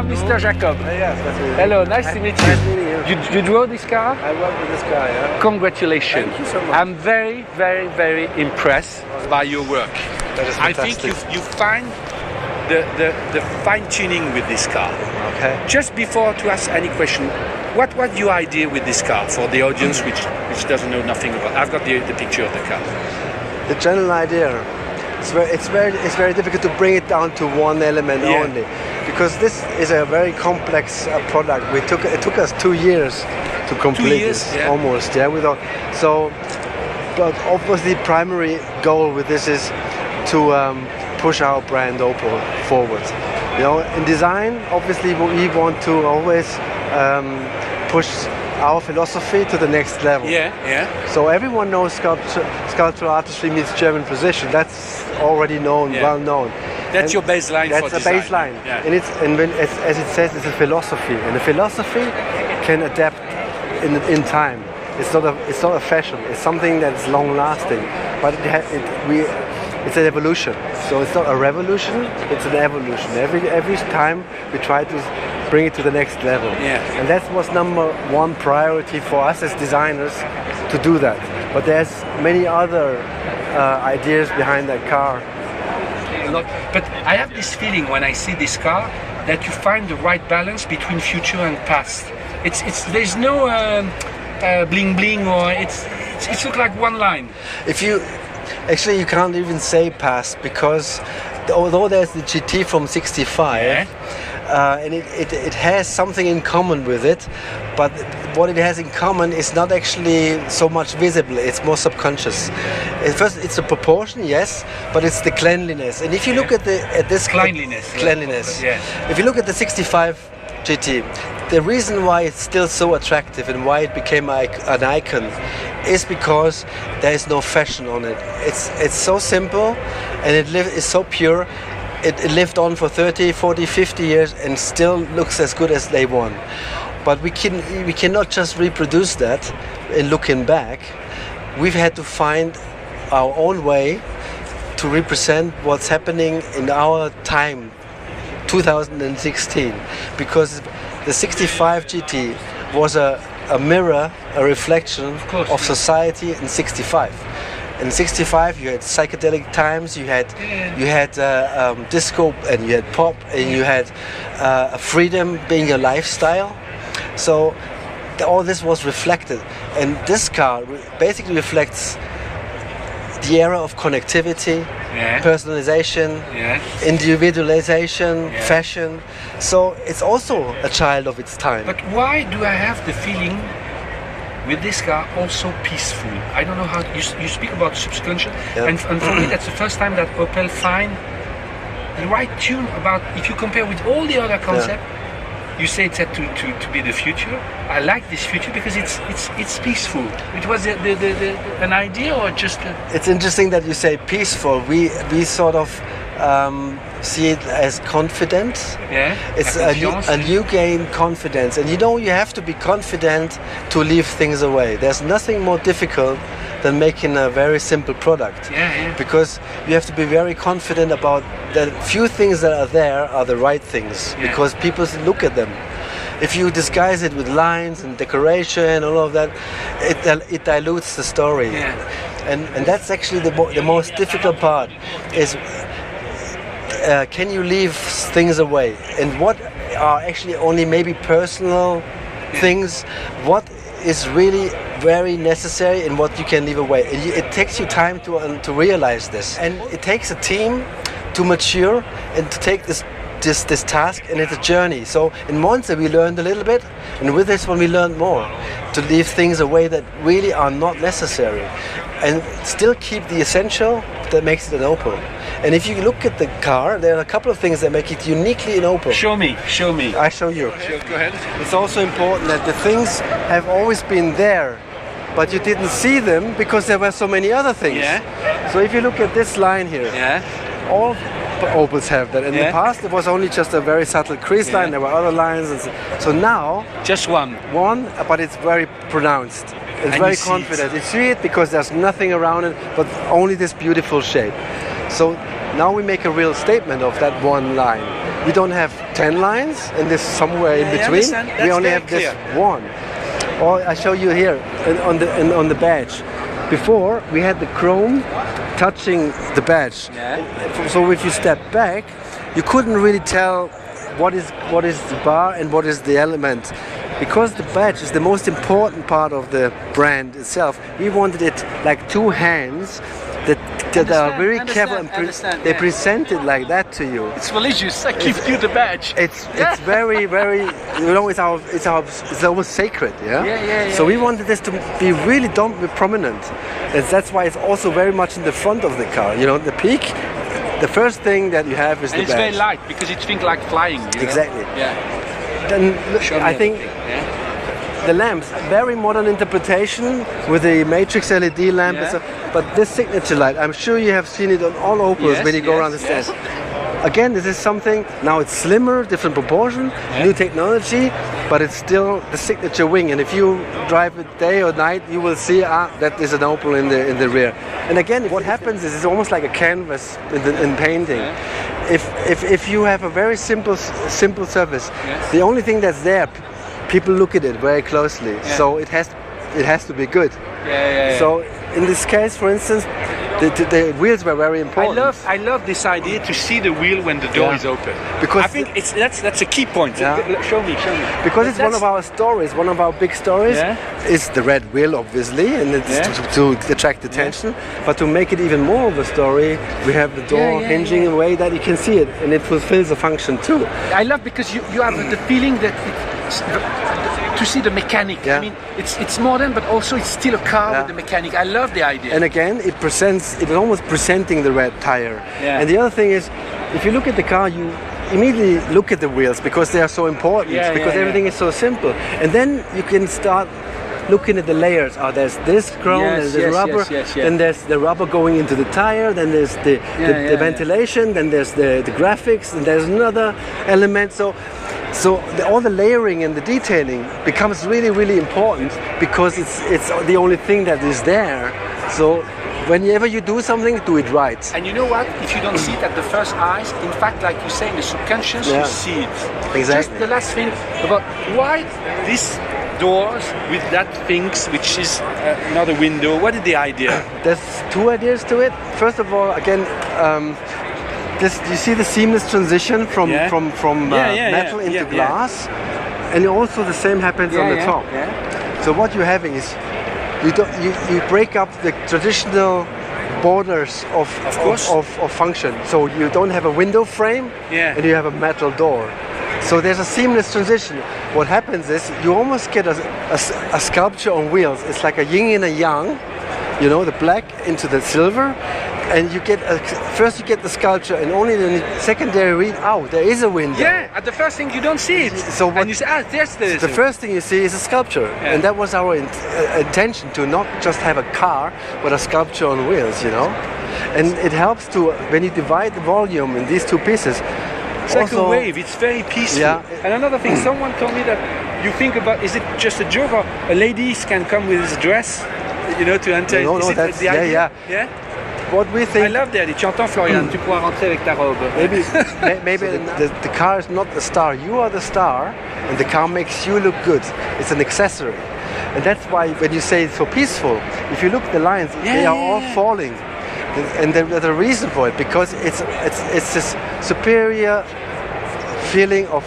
Mr. Jacob. Yes, that's me. Hello, nice to meet you. Nice meeting you. You drove this car? I work with this guy, yeah. Congratulations. Thank you so much. I'm very, very, very impressed by your work. That is I think fantastic. you find the fine-tuning with this car. Okay. Just before to ask any question, what was your idea with this car for the audience which doesn't know nothing about? I've got the picture of the car. The general idea, it's very difficult to bring it down to one element only, because this is a very complex product. It took us 2 years to complete this, almost. Yeah, but obviously, the primary goal with this is to push our brand Opel forward. You know, in design, obviously, we want to always push our philosophy to the next level. So everyone knows sculptural artistry means German precision. That's already known, well known. That's your baseline. That's for a baseline, as it says, it's a philosophy, and a philosophy can adapt in time. It's not a fashion. It's something that's long lasting, but it's an evolution. So it's not a revolution. It's an evolution. Every time we try to bring it to the next level. And that was number one priority for us as designers, to do that. But there's many other ideas behind that car. But I have this feeling when I see this car that you find the right balance between future and past. There's no bling bling, or it's look like one line. Actually, you can't even say past, because although there's the GT from '65, and it has something in common with it, but what it has in common is not actually so much visible. It's more subconscious. First, it's the proportion, yes, but it's the cleanliness. And if you look at this cleanliness, if you look at the '65 GT, the reason why it's still so attractive and why it became an icon is because there is no fashion on it. It's so simple, and it's so pure. It lived on for 30, 40, 50 years and still looks as good as day one. But we cannot just reproduce that in looking back. We've had to find our own way to represent what's happening in our time, 2016, because the '65 GT was a mirror, a reflection of society in '65. In '65, you had psychedelic times, you had disco, and you had pop, and you had freedom being a lifestyle. So all this was reflected, and this car basically reflects the era of connectivity, personalization, individualization, fashion. So it's also a child of its time. But why do I have the feeling with this car also peaceful? I don't know how you speak about substantial, and for me that's the first time that Opel find the right tune about. If you compare with all the other concepts, you say it's to be the future. I like this future because it's peaceful. It was an idea, or just It's interesting that you say peaceful. We sort of see it as confidence. It's a new gain, confidence, and you have to be confident to leave things away. There's nothing more difficult than making a very simple product, because you have to be very confident about the few things that are there are the right things, because people look at them. If you disguise it with lines and decoration and all of that, it dilutes the story. And that's actually the most difficult part, is can you leave things away, and what are actually only maybe personal things, what is really very necessary, and what you can leave away. It takes you time to realize this, and it takes a team to mature and to take this task, and it's a journey. So in Monza we learned a little bit, and with this one we learned more, to leave things away that really are not necessary, and still keep the essential that makes it an Opel. And if you look at the car, there are a couple of things that make it uniquely an Opel. Show me. I show you. Go ahead. It's also important that the things have always been there, but you didn't see them because there were so many other things. So if you look at this line here, all Opels have that. In the past, it was only just a very subtle crease line. There were other lines, and so now just one, but it's very pronounced. It's very confident. You see it because there's nothing around it, but only this beautiful shape. So now we make a real statement of that one line. we don't have 10 lines and there's somewhere in between. We only have this one. Or I show you here on the badge. Before we had the chrome touching the badge. So if you step back, you couldn't really tell what is the bar and what is the element. Because the badge is the most important part of the brand itself, we wanted it like two hands that are very careful and they present it like that to you. It's religious. I give you the badge. It's very, very, you know, it's almost sacred, So we wanted this to be really prominent. That's why it's also very much in the front of the car. You know, the peak. The first thing that you have is the badge. It's very light because it thinks like flying. Exactly. Yeah. Then I think the lamps, very modern interpretation with the matrix LED lamp. But this signature light, I'm sure you have seen it on all Opels when you go around the stand. Again, this is something, now it's slimmer, different proportion, new technology, but it's still the signature wing. And if you drive it day or night, you will see that is an Opel in the rear. And again, what happens is it's almost like a canvas in painting. If you have a very simple surface, the only thing that's there, people look at it very closely. So it has to be good. So in this case, for instance, the wheels were very important. I love this idea to see the wheel when the door is open. Because I think that's a key point. Show me. Because it's one of our stories, one of our big stories is the red wheel, obviously, and it's to attract attention. But to make it even more of a story, we have the door hinging in a way that you can see it, and it fulfills a function too. I love because you have the feeling that to see the mechanic. I mean, it's modern, but also it's still a car with the mechanic. I love the idea. And again, it's almost presenting the red tire. And the other thing is, if you look at the car, you immediately look at the wheels because they are so important. Because everything is so simple. And then you can start looking at the layers. There's this chrome, there's rubber, then there's the rubber going into the tire, then there's the ventilation, then there's the graphics, and there's another element. So all the layering and the detailing becomes really, really important because it's the only thing that is there. So whenever you do something, do it right. And you know what? If you don't see it at the first eyes, in fact, like you say, in the subconscious, you see it. Exactly. Just the last thing about why these doors with that things, which is another window. What is the idea? There's two ideas to it. First of all, again, you see the seamless transition from metal into glass, and also the same happens on the top. So what you're having is you break up the traditional borders of function. So you don't have a window frame, and you have a metal door. So there's a seamless transition. What happens is you almost get a sculpture on wheels. It's like a yin and a yang, you know, the black into the silver. And you get first you get the sculpture, and only the secondary read. There is a window. At the first thing you don't see it. So and you say, there's the first thing you see is a sculpture, and that was our intention, to not just have a car, but a sculpture on wheels, you know. And it helps to, when you divide the volume in these two pieces. It's like a wave. It's very peaceful. And another thing, someone told me that you think about, is it just a joke, or a ladies can come with his dress, you know, to enter? No, that's the idea. What we think. I love that. Tu entends, Florian? Tu pourras rentrer avec ta robe. Maybe the car is not the star. You are the star, and the car makes you look good. It's an accessory, and that's why when you say it's so peaceful, if you look at the lines, they are all falling, and there's a reason for it, because it's this superior feeling of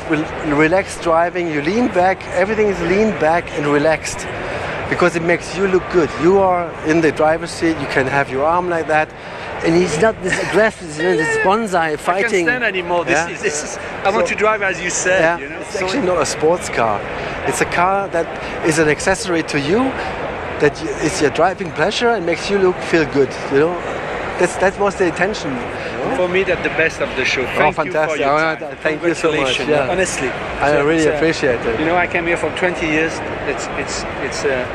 relaxed driving. You lean back. Everything is leaned back and relaxed. Because it makes you look good. You are in the driver's seat, you can have your arm like that, and he's not this aggressive, this bonsai fighting. I can't stand anymore. This is I want to drive as you said. You know? It's actually not a sports car. It's a car that is an accessory to you, that is your driving pleasure and makes you feel good. You know, that was the intention. For me, that's the best of the show. Thank you for your time. Thank you so much. Honestly, I really appreciate it. You know, I came here for 20 years. It's a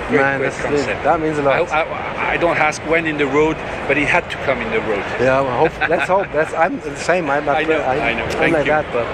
great concept. That means a lot. I don't ask when in the road, but it had to come in the road. Yeah, let's hope. I'm the same. I'm like I know. that, but.